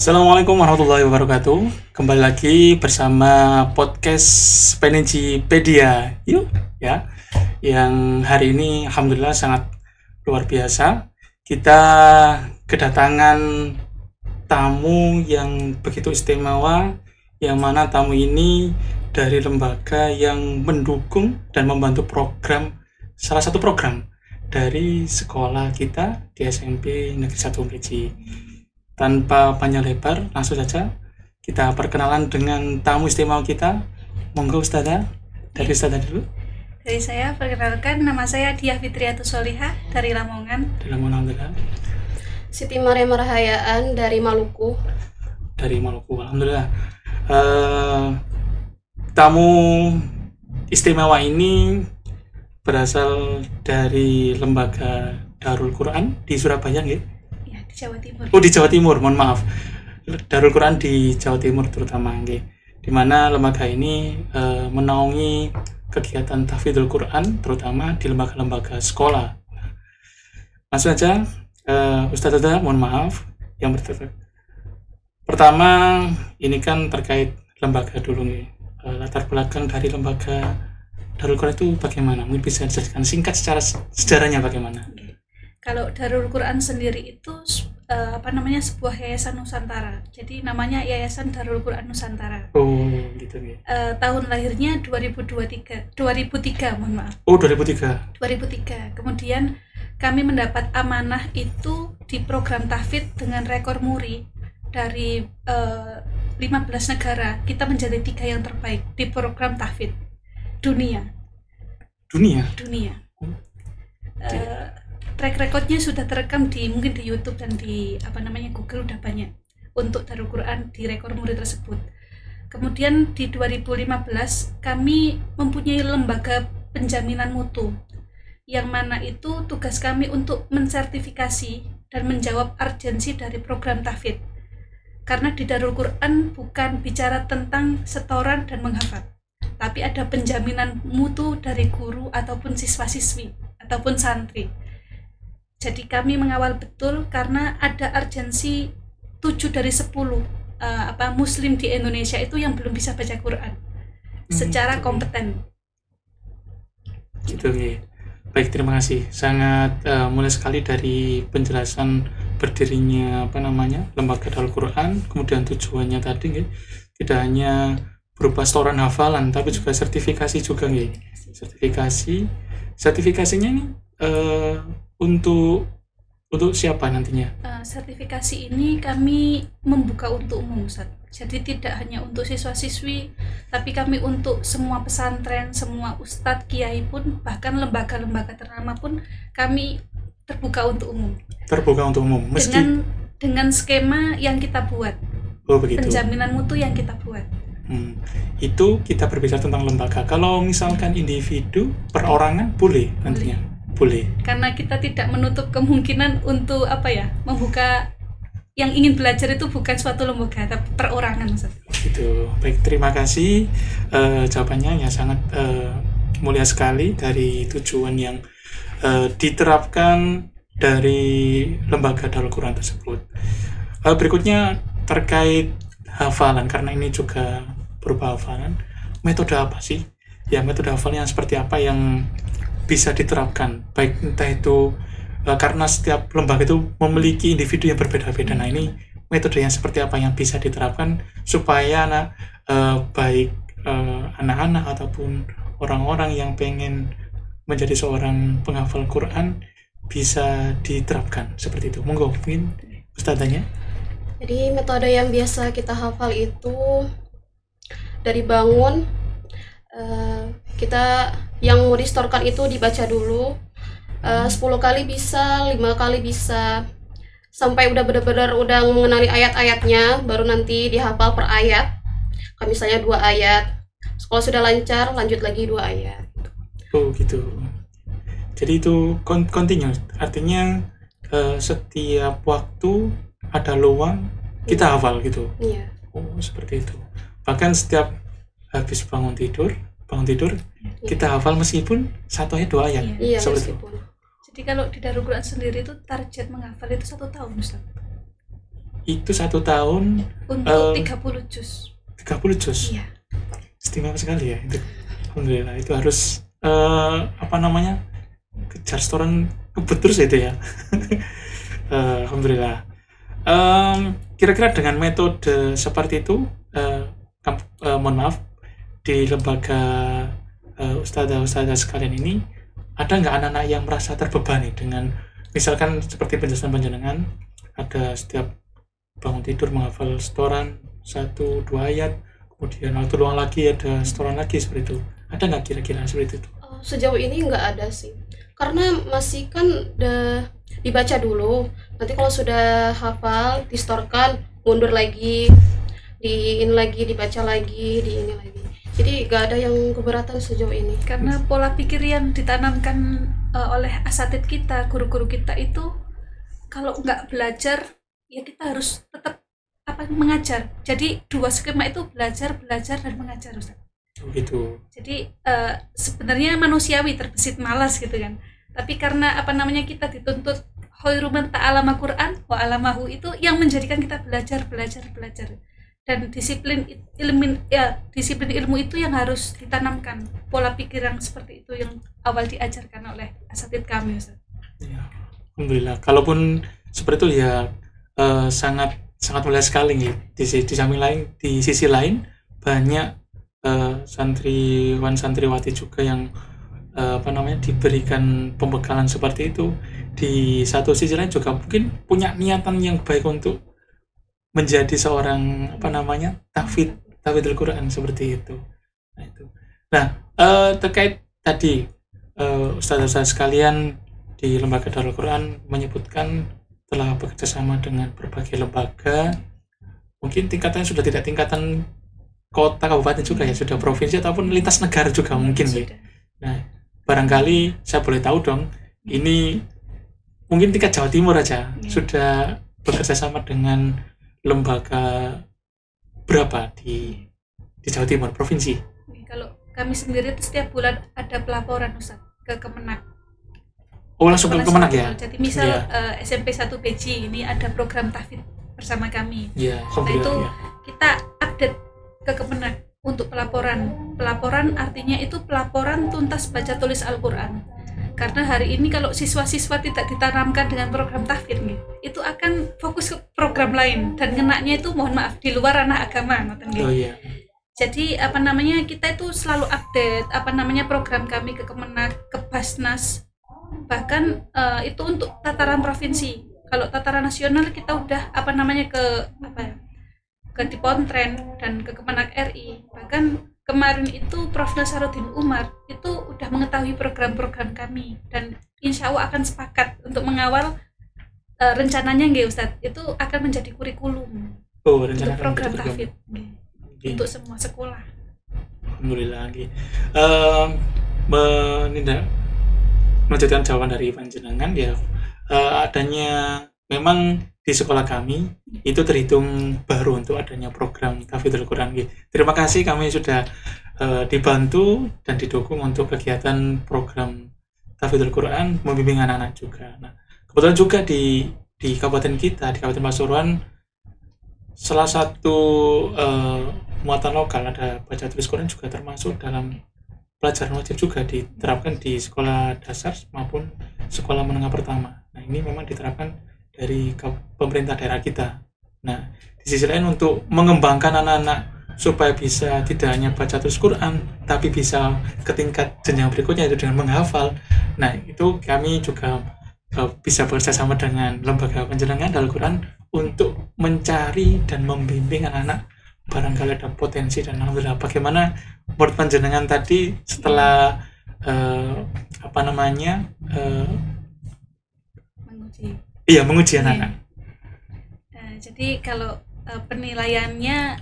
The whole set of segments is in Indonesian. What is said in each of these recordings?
Assalamualaikum warahmatullahi wabarakatuh. Kembali lagi bersama podcast Penejipedia. Yuk ya. Yang hari ini alhamdulillah sangat luar biasa. Kita kedatangan tamu yang begitu istimewa, yang mana tamu ini dari lembaga yang mendukung dan membantu salah satu program dari sekolah kita di SMP Negeri 1 Unpeci. Tanpa panjang lebar, langsung saja kita perkenalan dengan tamu istimewa kita. Monggo Ustazah, dari Ustazah dulu. Dari saya, perkenalkan, nama saya Diah Fitriatus Solihah dari Lamongan. Dari Lamongan, alhamdulillah. Siti Maria Marahayaan dari Maluku. Dari Maluku, alhamdulillah. Tamu istimewa ini berasal dari lembaga Darul Quran di Surabaya, nggih? Di Jawa Timur. Oh, di Jawa Timur, mohon maaf. Darul Quran di Jawa Timur terutama, nggih. Di mana lembaga ini menaungi kegiatan tahfidzul Quran terutama di lembaga-lembaga sekolah. Langsung aja, Ustazah, mohon maaf yang pertama ini kan terkait lembaga dulu nih. Latar belakang dari lembaga Darul Quran itu bagaimana? Mungkin bisa dijelaskan singkat secara sejarahnya bagaimana? Kalau Darul Quran sendiri itu sebuah yayasan Nusantara. Jadi namanya Yayasan Darul Quran Nusantara. Oh, gitu ya. Tahun lahirnya 2003, mohon maaf. Oh, 2003. 2003. Kemudian kami mendapat amanah itu di program tahfidz dengan rekor muri dari 15 negara. Kita menjadi 3 yang terbaik di program tahfidz dunia. Track recordnya sudah terekam mungkin di YouTube dan di Google udah banyak untuk Darul Quran di rekor muri tersebut. Kemudian di 2015 kami mempunyai lembaga penjaminan mutu yang mana itu tugas kami untuk mensertifikasi dan menjawab urgensi dari program tahfidz. Karena di Darul Quran bukan bicara tentang setoran dan menghafal, tapi ada penjaminan mutu dari guru ataupun siswa-siswi ataupun santri. Jadi kami mengawal betul karena ada urgensi 7 dari 10 muslim di Indonesia itu yang belum bisa baca Quran secara kompeten. Gitu ya. Baik, terima kasih. Sangat mulai sekali dari penjelasan berdirinya lembaga Darul Quran, kemudian tujuannya tadi tidak hanya berupa setoran hafalan tapi juga sertifikasi juga sertifikasinya ini untuk siapa nantinya? Sertifikasi ini kami membuka untuk umum, Ustaz. Jadi tidak hanya untuk siswa-siswi, tapi kami untuk semua pesantren, semua ustadz, kiai pun, bahkan lembaga-lembaga ternama pun kami terbuka untuk umum. Terbuka untuk umum, dengan skema yang kita buat. Oh, begitu. Penjaminan mutu yang kita buat. Itu kita berbicara tentang lembaga. Kalau misalkan individu, perorangan boleh nantinya? Boleh. Karena kita tidak menutup kemungkinan untuk membuka yang ingin belajar itu bukan suatu lembaga, tapi perorangan. Gitu. Baik, terima kasih. Jawabannya ya sangat mulia sekali dari tujuan yang diterapkan dari lembaga Darul Quran tersebut. Berikutnya terkait hafalan, karena ini juga berupa hafalan. Metode apa sih? Ya, metode hafalan yang seperti apa yang bisa diterapkan, baik entah itu karena setiap lembaga itu memiliki individu yang berbeda-beda. Nah, ini metode yang seperti apa yang bisa diterapkan supaya baik anak-anak ataupun orang-orang yang pengen menjadi seorang penghafal Quran bisa diterapkan seperti itu. Monggo, mungkin Ustazahnya. Jadi metode yang biasa kita hafal itu dari bangun, kita yang mau distorkan itu dibaca dulu 10 kali bisa, 5 kali bisa, sampai udah benar-benar udah mengenali ayat-ayatnya, baru nanti dihafal per ayat. Kalau misalnya 2 ayat, kalau sudah lancar lanjut lagi 2 ayat. Oh, gitu. Jadi itu continuous, artinya setiap waktu ada luang kita hafal gitu. Iya. Oh, seperti itu. Bahkan setiap habis bangun tidur kita hafal meskipun 1 ayat 2 ayat. Iya, meskipun. Jadi kalau di Darul Quran sendiri itu target menghafal itu 1 tahun, Ustaz. itu 1 tahun Untuk 30 juz. 30 juz. Iya. Istimewa sekali ya itu. Alhamdulillah itu harus kejar setoran ngebut terus itu ya. Alhamdulillah. Kira-kira dengan metode seperti itu, mohon maaf, di lembaga ustadzah sekalian ini, ada nggak anak-anak yang merasa terbebani dengan misalkan seperti penjelasan panjenengan, ada setiap bangun tidur menghafal setoran 1-2 ayat, kemudian waktu luang lagi ada setoran lagi seperti itu. Ada nggak kira-kira seperti itu? Sejauh ini nggak ada sih, karena masih kan dibaca dulu, nanti kalau sudah hafal distorkan, mundur lagi, dibaca lagi, di ini lagi. Jadi nggak ada yang keberatan sejauh ini. Karena pola pikir yang ditanamkan oleh asatid kita, guru-guru kita itu, kalau nggak belajar ya kita harus tetap mengajar. Jadi 2 skema itu belajar dan mengajar, Ustaz. Gitu. Jadi sebenarnya manusiawi terbesit malas gitu kan. Tapi karena kita dituntut khairu man ta'allama Qur'an wa 'allamahu, itu yang menjadikan kita belajar. Dan disiplin ilmu itu yang harus ditanamkan. Pola pikir yang seperti itu yang awal diajarkan oleh asatid kami, Ustaz. Ya, alhamdulillah. Kalaupun seperti itu ya sangat mulia sekali nih. Di sisi lain banyak santriwan santriwati juga yang diberikan pembekalan seperti itu. Di satu sisi lain juga mungkin punya niatan yang baik untuk menjadi seorang tahfidz Al-Quran seperti itu. Nah, terkait tadi ustaz-ustaz sekalian di lembaga Darul Quran menyebutkan telah bekerjasama dengan berbagai lembaga, mungkin tingkatannya sudah tidak tingkatan kota kabupaten juga ya, sudah provinsi ataupun lintas negara juga mungkin ya. Nah, barangkali saya boleh tahu dong, ini mungkin tingkat Jawa Timur aja sudah bekerjasama dengan lembaga berapa di Jawa Timur provinsi? Kalau kami sendiri itu setiap bulan ada pelaporan, Ustaz, ke Kemenak. Oh, langsung ke Kemenak ya? Jadi misal SMP 1 PJ ini ada program tahfidz bersama kami. Nah itu kita update ke Kemenak untuk pelaporan artinya itu pelaporan tuntas baca tulis Al-Quran. Karena hari ini kalau siswa-siswa tidak ditanamkan dengan program tahfidz itu akan fokus ke program lain dan ngenaknya itu mohon maaf di luar ranah agama. Jadi kita itu selalu update program kami ke Kemenak, ke Basnas, bahkan itu untuk tataran provinsi. Kalau tataran nasional kita udah ke Dipontren dan ke Kemenak RI. Bahkan kemarin itu Prof. Nasaruddin Umar itu udah mengetahui program-program kami dan insya Allah akan sepakat untuk mengawal rencananya Ustadz, itu akan menjadi kurikulum untuk program tahfidz untuk semua sekolah. Alhamdulillah. Melanjutkan jawaban dari panjenengan ya, adanya memang di sekolah kami itu terhitung baru untuk adanya program tahfidzul Quran. Terima kasih, kami sudah dibantu dan didukung untuk kegiatan program tahfidzul Quran, membimbing anak-anak juga. Nah, kebetulan juga di kabupaten kita, di Kabupaten Pasuruan, salah satu muatan lokal ada baca tulis Quran juga termasuk dalam pelajaran wajib, juga diterapkan di sekolah dasar maupun sekolah menengah pertama. Nah, ini memang diterapkan dari pemerintah daerah kita. Nah, di sisi lain untuk mengembangkan anak-anak supaya bisa tidak hanya baca tulis Quran, tapi bisa ke tingkat jenjang berikutnya itu dengan menghafal. Nah, itu kami juga bisa bekerja sama dengan lembaga penjenengan Darul Quran untuk mencari dan membimbing anak-anak barangkali ada potensi. Dan alhamdulillah, bagaimana menurut penjenengan tadi setelah menguji anak-anak. Jadi kalau penilaiannya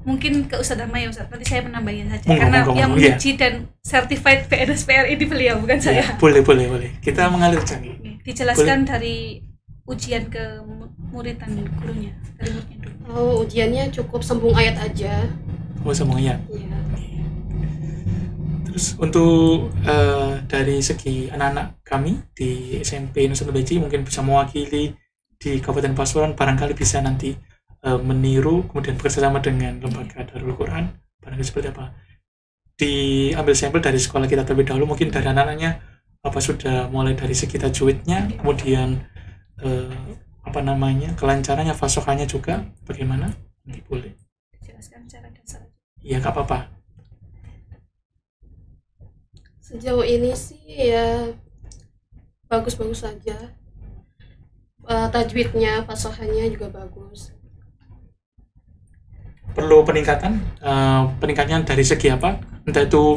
mungkin ke Ustadz Ahmad ya Ustadz, nanti saya menambahin saja karena yang menguji dan certified PNSPR ini beliau, bukan saya. Boleh. Kita mengalir canggih. Dijelaskan dari ujian ke murid dan gurunya, dari muridnya dulu. Oh, ujiannya cukup sambung ayat aja. Oh, sambung ayat. Iya. Terus untuk dari segi anak-anak kami di SMP Nusa Beji mungkin bisa mewakili di Kabupaten Pasuruan barangkali bisa nanti meniru kemudian bekerja sama dengan lembaga Darul Quran, barangkali seperti apa, diambil sampel dari sekolah kita terlebih dahulu, mungkin dari anak-anaknya apa sudah mulai dari segi tajwidnya, kemudian kelancarannya, fasohannya juga bagaimana, nanti boleh jelaskan secara dasar. ya nggak apa-apa. Sejauh ini sih ya bagus-bagus saja. Tajwidnya, fasohannya juga bagus. Perlu peningkatnya dari segi apa, entah itu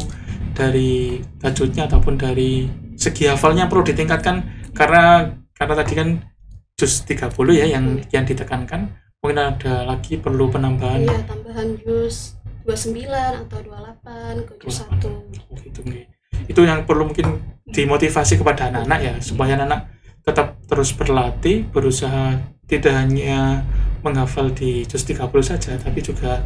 dari tajwidnya ataupun dari segi hafalnya perlu ditingkatkan, karena tadi kan juz 30 ya yang ditekankan, mungkin ada lagi perlu penambahan. Iya, tambahan juz 29 atau 28 ke juz 1. Gitu, itu yang perlu mungkin dimotivasi kepada anak-anak ya, supaya anak tetap terus berlatih, berusaha tidak hanya menghafal di juz 30 saja, tapi juga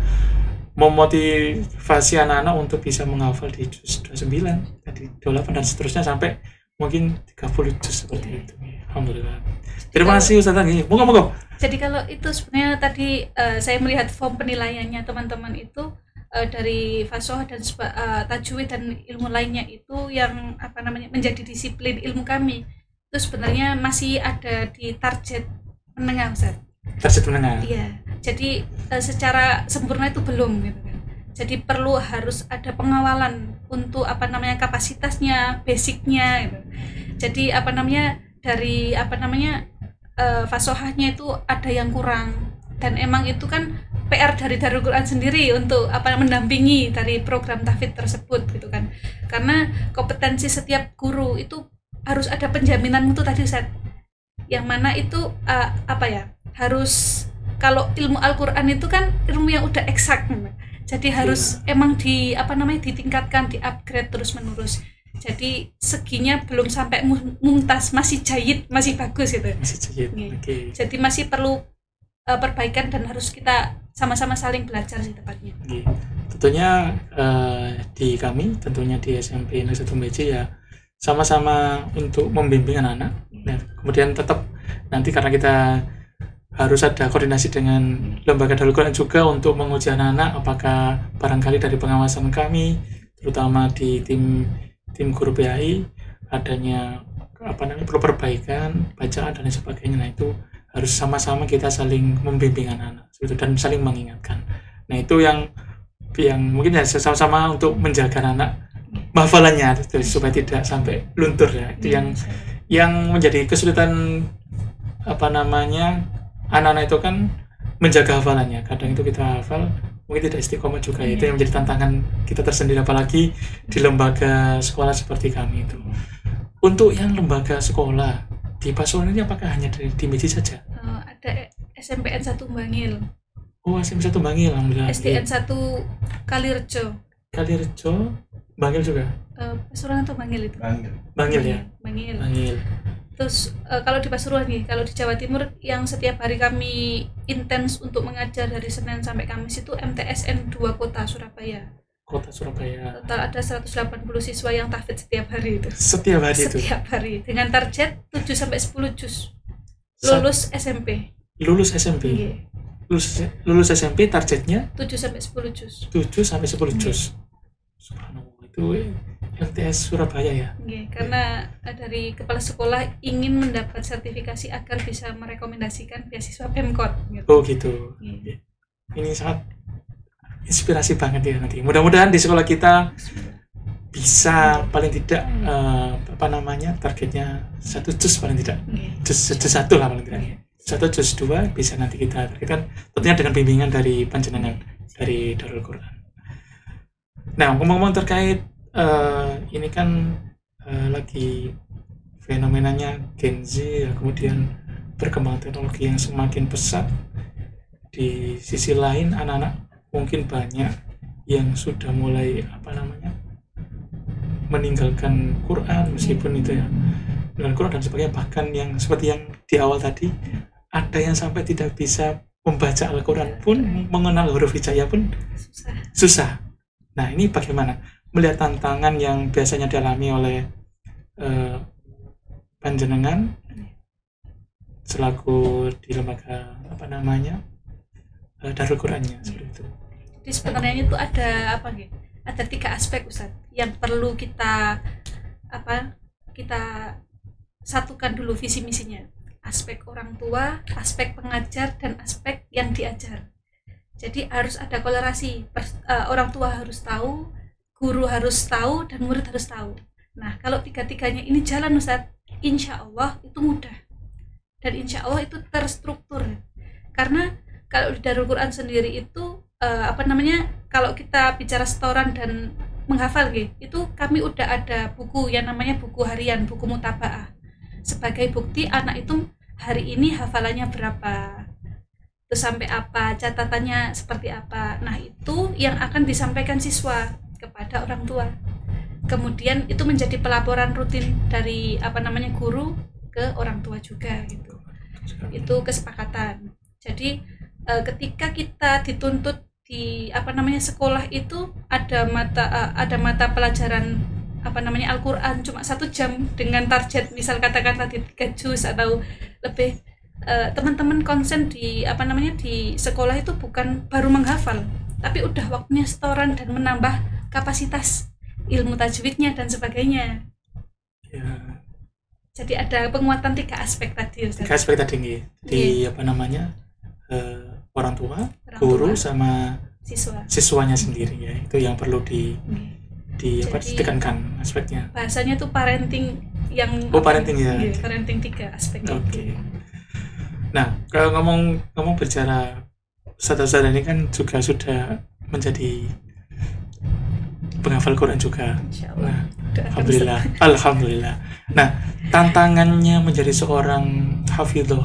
memotivasi anak-anak untuk bisa menghafal di juz 29, tadi 28 dan seterusnya sampai mungkin 30 juz seperti itu. Alhamdulillah. Terima kasih Ustaz. Monggo. Jadi kalau itu sebenarnya tadi saya melihat form penilaiannya teman-teman itu dari fasoh dan tajwid dan ilmu lainnya itu yang menjadi disiplin ilmu kami itu sebenarnya masih ada di target menengah, Ustaz. Target menengah. Iya. Jadi secara sempurna itu belum gitu kan. Jadi harus ada pengawalan untuk kapasitasnya, basicnya gitu. Jadi dari fasohahnya itu ada yang kurang, dan emang itu kan PR dari Darul Quran sendiri untuk mendampingi dari program tahfidz tersebut gitu kan, karena kompetensi setiap guru itu harus ada penjaminan itu tadi Ustaz, yang mana itu harus, kalau ilmu Al-Quran itu kan ilmu yang udah eksak, jadi harus emang ditingkatkan, di-upgrade terus menerus. Jadi seginya belum sampai mumtaz, masih jayid, masih bagus gitu. Masih jayid. Okay. Jadi masih perlu perbaikan dan harus kita sama-sama saling belajar sih tepatnya. Okay. Tentunya di kami, tentunya di SMP Negeri 1 Meji ya sama-sama untuk membimbing anak-anak. Nah, kemudian tetap nanti karena kita harus ada koordinasi dengan lembaga Darul Quran juga untuk menguji anak-anak, apakah barangkali dari pengawasan kami, terutama di tim guru PAI, adanya perlu perbaikan bacaan dan sebagainya. Nah itu harus sama-sama kita saling membimbing anak-anak dan saling mengingatkan. Nah itu yang mungkin ya sama-sama untuk menjaga anak hafalannya supaya tidak sampai luntur ya. Itu yang menjadi kesulitan anak-anak itu kan menjaga hafalannya. Kadang itu kita hafal mungkin tidak istiqomah juga. Itu yang menjadi tantangan kita tersendiri, apalagi di lembaga sekolah seperti kami itu. Untuk yang lembaga sekolah di Pasuruan ini apakah hanya di Meji saja? Ada SMPN 1 Bangil. Oh, SMPN 1 Bangil, alhamdulillah. SDN 1 Kalirjo. Bangil juga? Pasuruan atau Bangil itu? Bangil ya? Bangil. Terus kalau di Pasuruan nih, kalau di Jawa Timur yang setiap hari kami intens untuk mengajar dari Senin sampai Kamis itu MTSN 2 Kota Surabaya. Total ada 180 siswa yang tahfidz setiap hari itu. Setiap hari dengan target 7 sampai 10 juz. Lulus SMP. Yeah. Lulus SMP targetnya 7 sampai 10 juz. 7 sampai 10 juz. Subhanallah, itu MTS Surabaya ya? Karena dari kepala sekolah ingin mendapat sertifikasi agar bisa merekomendasikan beasiswa Pemkot gitu. Oh gitu. Ini sangat inspirasi banget ya nanti. Mudah-mudahan di sekolah kita bisa paling tidak targetnya 1 juz paling tidak. Juz 1 lah paling tidak. 1 juz 2 bisa nanti kita targetkan, tentunya dengan bimbingan dari panjenengan dari Darul Quran. Nah, ngomong-ngomong terkait ini kan lagi fenomenanya Gen Z ya, kemudian perkembangan teknologi yang semakin pesat. Di sisi lain anak-anak mungkin banyak yang sudah mulai meninggalkan Quran, meskipun itu ya dengan Quran dan sebagainya, bahkan yang seperti yang di awal tadi ada yang sampai tidak bisa membaca Al-Quran pun, mengenal huruf hijaiyah pun susah. Nah ini bagaimana melihat tantangan yang biasanya dialami oleh panjenengan selaku di lembaga Darul Qurannya seperti itu. Jadi sebenarnya itu ada apa gitu? Ada 3 aspek Ustaz yang perlu kita satukan dulu visi misinya. Aspek orang tua, aspek pengajar, dan aspek yang diajar. Jadi harus ada kolerasi. Orang tua harus tahu, guru harus tahu, dan murid harus tahu. Nah, kalau 3-tiganya ini jalan Ustaz, insya Allah itu mudah. Dan insya Allah itu terstruktur. Karena kalau di Darul Quran sendiri itu kalau kita bicara setoran dan menghafal itu kami udah ada buku yang namanya buku harian, buku mutabaah. Sebagai bukti anak itu hari ini hafalannya berapa, terus sampai apa, catatannya seperti apa. Nah, itu yang akan disampaikan siswa kepada orang tua. Kemudian itu menjadi pelaporan rutin dari guru ke orang tua juga gitu. Itu kesepakatan. Jadi ketika kita dituntut di sekolah itu ada mata pelajaran Al-Quran cuma 1 jam dengan target misal katakan tadi 3 juz atau lebih, teman-teman konsen di di sekolah itu bukan baru menghafal, tapi udah waktunya setoran dan menambah kapasitas ilmu tajwidnya dan sebagainya. Ya. Jadi ada penguatan 3 aspek tadi Ustaz. 3 aspek tadi di orang tua, guru, sama siswanya sendiri ya. Itu yang perlu ditekankan aspeknya. Bahasanya tuh parenting yang parenting ya. Parenting 3 aspek. Oke. Nah, kalau ngomong bicara Ustaz ini kan juga sudah menjadi penghafal Quran juga. Nah, alhamdulillah. Nah, tantangannya menjadi seorang hafidho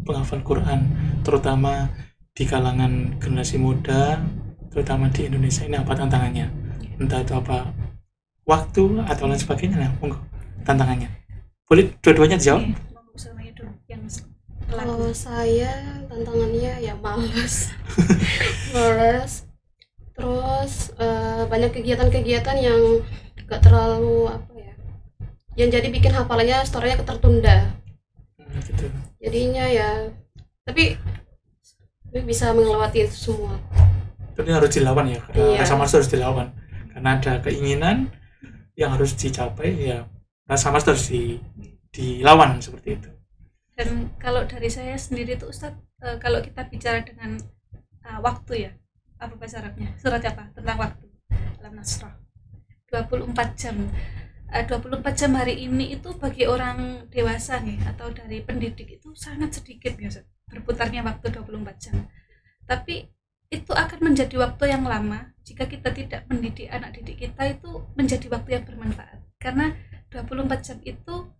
penghafal Quran, terutama di kalangan generasi muda, terutama di Indonesia, ini apa tantangannya? Entah itu apa, waktu atau lain sebagainya. Nah, monggo tantangannya. Boleh dua-duanya dijawab? Kalau saya tantangannya ya malas. Terus banyak kegiatan-kegiatan yang gak terlalu yang jadi bikin hafalannya storynya tertunda. Gitu. Jadinya ya, tapi bisa melewati itu semua. Tapi harus dilawan ya, rasa malas harus dilawan karena ada keinginan yang harus dicapai ya, rasa malas harus dilawan seperti itu. Dan kalau dari saya sendiri tuh Ustadz, kalau kita bicara dengan waktu ya, apa bahasa Arabnya? Surat apa? Tentang waktu. Al-Nasrah. 24 jam. 24 jam hari ini itu bagi orang dewasa nih atau dari pendidik itu sangat sedikit ya, Ustadz. Berputarnya waktu 24 jam. Tapi itu akan menjadi waktu yang lama jika kita tidak mendidik anak didik kita itu menjadi waktu yang bermanfaat. Karena 24 jam itu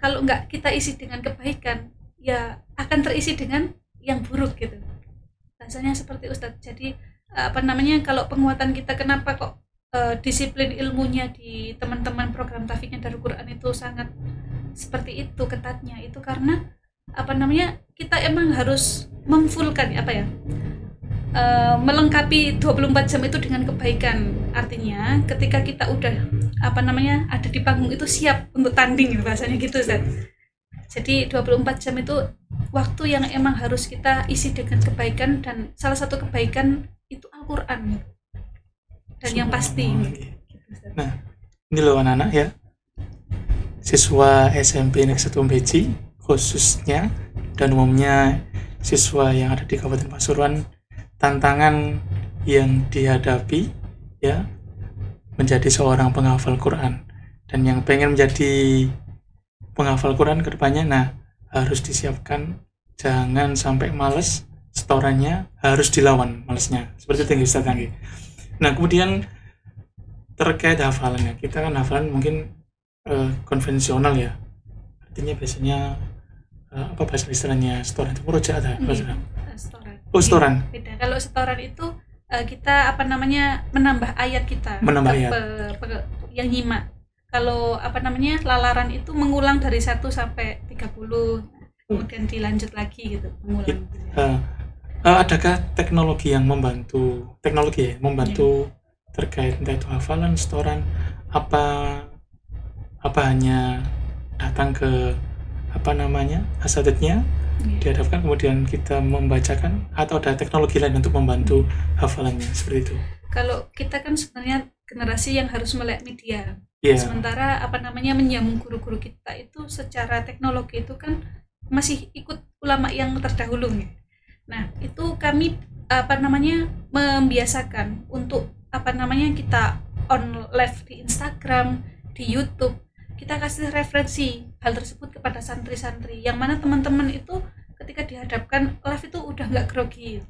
kalau nggak kita isi dengan kebaikan ya akan terisi dengan yang buruk gitu. Rasanya seperti Ustadz. Jadi kalau penguatan kita kenapa kok disiplin ilmunya di teman-teman program tahfidznya Darul Quran itu sangat seperti itu ketatnya, itu karena kita emang harus memfullkan melengkapi 24 jam itu dengan kebaikan. Artinya ketika kita udah ada di panggung itu siap untuk tanding bahasanya gitu Ustaz. Jadi 24 jam itu waktu yang emang harus kita isi dengan kebaikan, dan salah satu kebaikan itu Al-Quran dan yang pasti gitu. Nah, ini loh anak-anak ya, siswa SMP Negeri 1 Beji khususnya dan umumnya siswa yang ada di Kabupaten Pasuruan, tantangan yang dihadapi ya menjadi seorang penghafal Quran, dan yang pengen menjadi penghafal Quran kedepannya, nah harus disiapkan, jangan sampai males, setorannya harus dilawan malesnya, seperti itu Ustaz Anggi. Nah, kemudian terkait hafalannya, kita kan hafalan mungkin konvensional ya, artinya biasanya bahasa istilahnya setoran itu murojaah setoran. Setoran. Beda. Kalau setoran itu kita menambah ayat kita, yang nyimak. Kalau lalaran itu mengulang dari 1 sampai 30, kemudian dilanjut lagi gitu, mengulang. Adakah teknologi yang membantu terkait entah itu hafalan, setoran, apa hanya datang ke asatidnya dihadapkan, kemudian kita membacakan, atau ada teknologi lain untuk membantu hafalannya seperti itu? Kalau kita kan sebenarnya generasi yang harus melek media. Iya. Sementara menjamu guru-guru kita itu secara teknologi itu kan masih ikut ulama yang terdahulu ya. Nah, itu kami membiasakan untuk kita on live di Instagram, di YouTube, kita kasih referensi hal tersebut kepada santri-santri, yang mana teman-teman itu ketika dihadapkan live itu udah nggak grogi,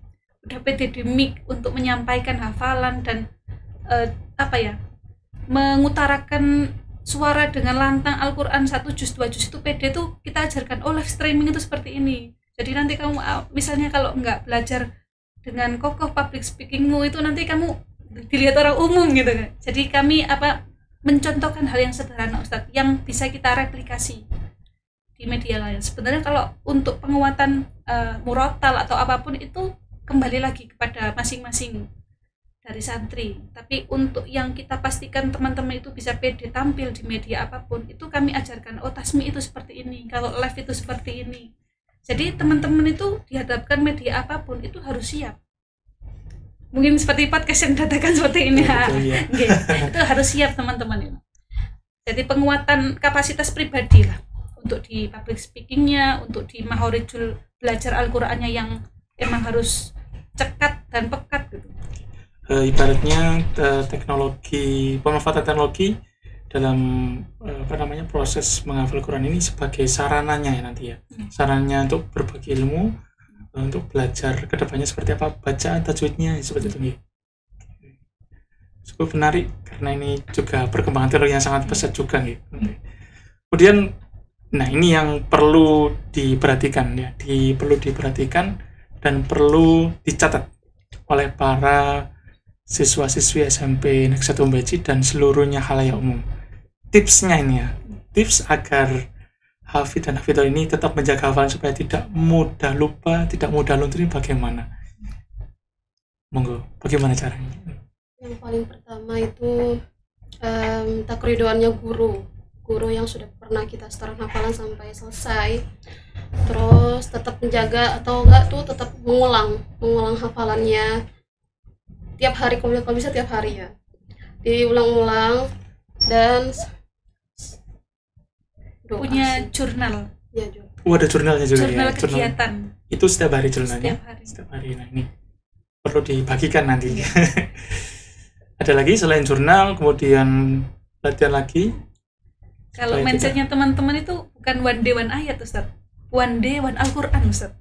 udah pede di mic untuk menyampaikan hafalan dan mengutarakan suara dengan lantang Al-Quran 1 juz 2 juz itu pede tuh kita ajarkan. Live streaming itu seperti ini. Jadi nanti kamu misalnya kalau nggak belajar dengan kokoh public speakingmu itu nanti kamu dilihat orang umum gitu kan. Jadi kami mencontohkan hal yang sederhana Ustadz yang bisa kita replikasi di media lain. Sebenarnya kalau untuk penguatan murotal atau apapun itu kembali lagi kepada masing-masing dari santri. Tapi untuk yang kita pastikan teman-teman itu bisa pede tampil di media apapun, itu kami ajarkan, tasmi itu seperti ini, kalau live itu seperti ini. Jadi teman-teman itu dihadapkan media apapun itu harus siap. Mungkin seperti podcast yang dadakan seperti ini. Itu harus siap teman-teman itu. Jadi penguatan kapasitas pribadi lah, untuk di public speakingnya, untuk di mahorijul belajar Al-Qur'annya yang emang harus cekat dan pekat gitu. Ibaratnya pemanfaatan teknologi dalam proses menghafal Quran ini sebagai sarananya ya nanti ya, sarannya untuk berbagi ilmu, untuk belajar kedepannya seperti apa bacaan tajwidnya seperti itu. Cukup menarik karena ini juga perkembangan teknologi yang sangat pesat juga nih. Kemudian ini yang perlu diperhatikan ya, perlu diperhatikan dan perlu dicatat oleh para siswa-siswi SMP Negeri 1 Mbeci dan seluruhnya khalayak umum. Tipsnya ini ya, tips agar hafid dan hafidah ini tetap menjaga hafalan supaya tidak mudah lupa, tidak mudah luntur, ini bagaimana? Monggo, bagaimana caranya? Yang paling pertama itu takridoannya guru yang sudah pernah kita setoran hafalan sampai selesai. Terus tetap menjaga atau enggak tuh tetap mengulang hafalannya tiap hari, kalau bisa tiap hari ya, diulang-ulang. Dan punya jurnal ya, ada jurnalnya juga jurnal ya, kegiatan itu setiap hari jurnalnya, setiap hari. Nah ini perlu dibagikan nanti. Ada lagi selain jurnal, kemudian latihan lagi. Kalau mindsetnya teman-teman itu bukan one day one ayat Ustaz, one day one Al-Quran Ustaz.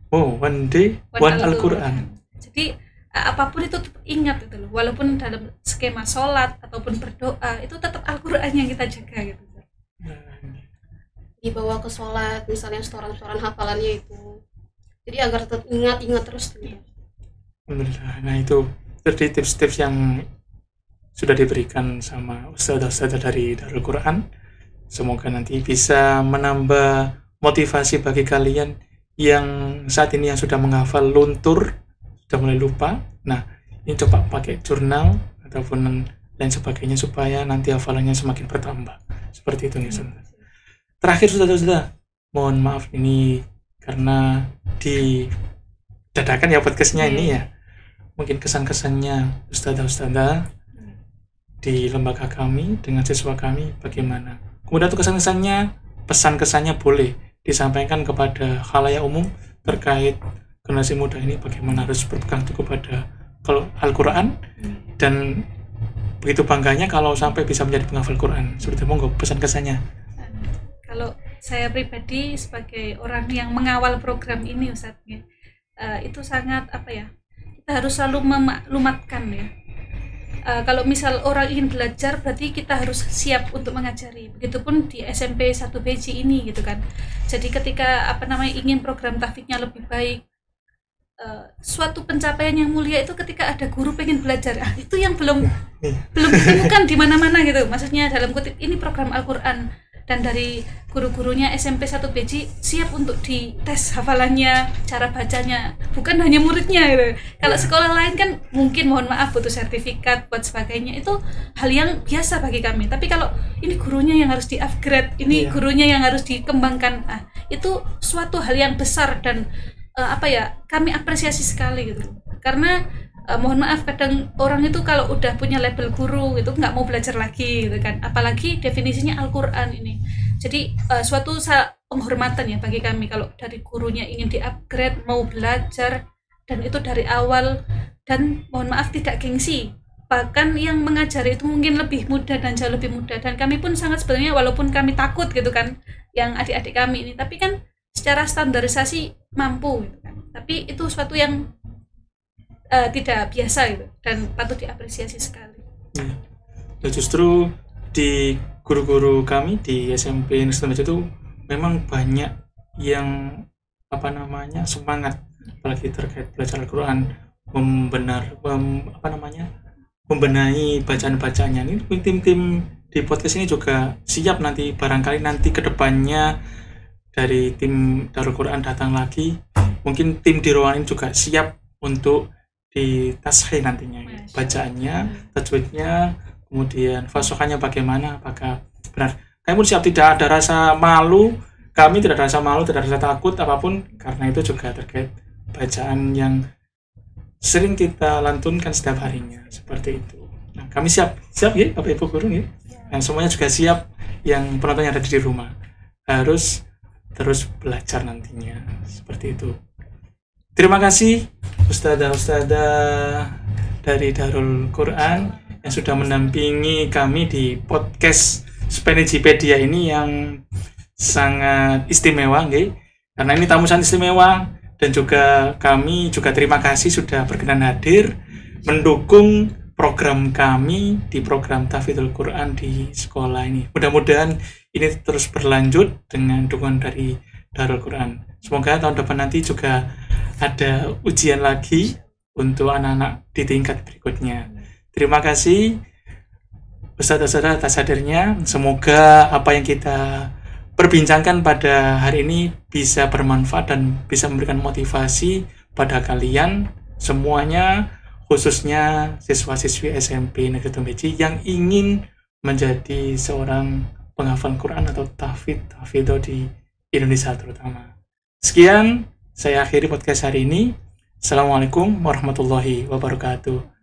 One day one Al-Quran. Jadi apapun itu tetap ingat gitu loh, walaupun dalam skema sholat ataupun berdoa itu tetap Al-Quran yang kita jaga gitu. Dibawa ke sholat misalnya setoran-setoran hafalannya itu, jadi agar tetap ingat terus. Nah itu tadi tips-tips yang sudah diberikan sama ustadzah dari Darul Quran. Semoga nanti bisa menambah motivasi bagi kalian yang saat ini yang sudah menghafal luntur, sudah mulai lupa. Nah ini coba pakai jurnal ataupun lain sebagainya supaya nanti hafalannya semakin bertambah. Seperti itu nih saudara. Terakhir sudah mohon maaf ini karena didadakan ya podcastnya ini ya, mungkin kesan-kesannya ustadzah di lembaga kami dengan siswa kami bagaimana. Kemudian untuk kesan-kesannya, pesan-kesannya boleh disampaikan kepada khalayak umum terkait generasi muda ini bagaimana harus berpegang teguh pada Al-Quran dan begitu bangganya kalau sampai bisa menjadi penghafal Quran. Seperti monggo pesan-kesannya. Kalau saya pribadi sebagai orang yang mengawal program ini Ustaz ya, itu sangat kita harus selalu memaklumatkan ya. Kalau misal orang ingin belajar berarti kita harus siap untuk mengajari. Begitupun di SMP 1 BJ ini gitu kan. Jadi ketika ingin program tahfidnya lebih baik, suatu pencapaian yang mulia itu ketika ada guru pengen belajar. Itu yang belum ditemukan di mana-mana gitu. Maksudnya dalam kutip ini program Al-Qur'an, dan dari guru-gurunya SMP 1 BJ siap untuk dites hafalannya, cara bacanya, bukan hanya muridnya gitu. Kalau sekolah lain kan mungkin mohon maaf butuh sertifikat buat sebagainya, itu hal yang biasa bagi kami. Tapi kalau ini gurunya yang harus di-upgrade, ini gurunya yang harus dikembangkan, itu suatu hal yang besar dan kami apresiasi sekali gitu. Karena mohon maaf, kadang orang itu kalau udah punya label guru itu nggak mau belajar lagi gitu kan, apalagi definisinya Al-Quran ini. Jadi suatu penghormatan ya bagi kami kalau dari gurunya ingin di-upgrade, mau belajar, dan itu dari awal, dan mohon maaf tidak gengsi. Bahkan yang mengajari itu mungkin lebih muda dan jauh lebih muda, dan kami pun sangat sebenarnya, walaupun kami takut gitu kan yang adik-adik kami ini, tapi kan secara standarisasi mampu gitu kan. Tapi itu suatu yang tidak biasa gitu dan patut diapresiasi sekali. Ya, justru di guru-guru kami di SMP Negeri itu memang banyak yang semangat, apalagi terkait belajar Al-Quran, membenahi bacaan-bacaannya. Ini tim-tim di podcast ini juga siap nanti, barangkali nanti kedepannya dari tim Darul Quran datang lagi, mungkin tim di ruangan ini juga siap untuk ditashih nantinya, bacaannya, tajwidnya, kemudian fasokannya bagaimana, apakah benar. Kami pun siap, tidak ada rasa malu, kami tidak ada rasa malu, tidak ada rasa takut apapun, karena itu juga terkait bacaan yang sering kita lantunkan setiap harinya, seperti itu. Nah, kami siap ya Bapak Ibu guru ya. Nah, semuanya juga siap, yang penonton yang ada di rumah harus terus belajar nantinya, seperti itu. Terima kasih Ustadzah dari Darul Quran yang sudah mendampingi kami di podcast Spenejipedia ini yang sangat istimewa, nggih. Karena ini tamu sangat istimewa, dan juga kami juga terima kasih sudah berkenan hadir mendukung program kami di program Tahfidzul Quran di sekolah ini. Mudah-mudahan ini terus berlanjut dengan dukungan dari Darul Quran. Semoga tahun depan nanti juga ada ujian lagi untuk anak-anak di tingkat berikutnya. Terima kasih Ustadz-ustadz atas hadirnya. Semoga apa yang kita perbincangkan pada hari ini bisa bermanfaat dan bisa memberikan motivasi pada kalian semuanya, khususnya siswa-siswi SMP Negeri Tumbeji yang ingin menjadi seorang penghafal Quran atau tahfidz di Indonesia terutama. Sekian, saya akhiri podcast hari ini. Assalamualaikum warahmatullahi wabarakatuh.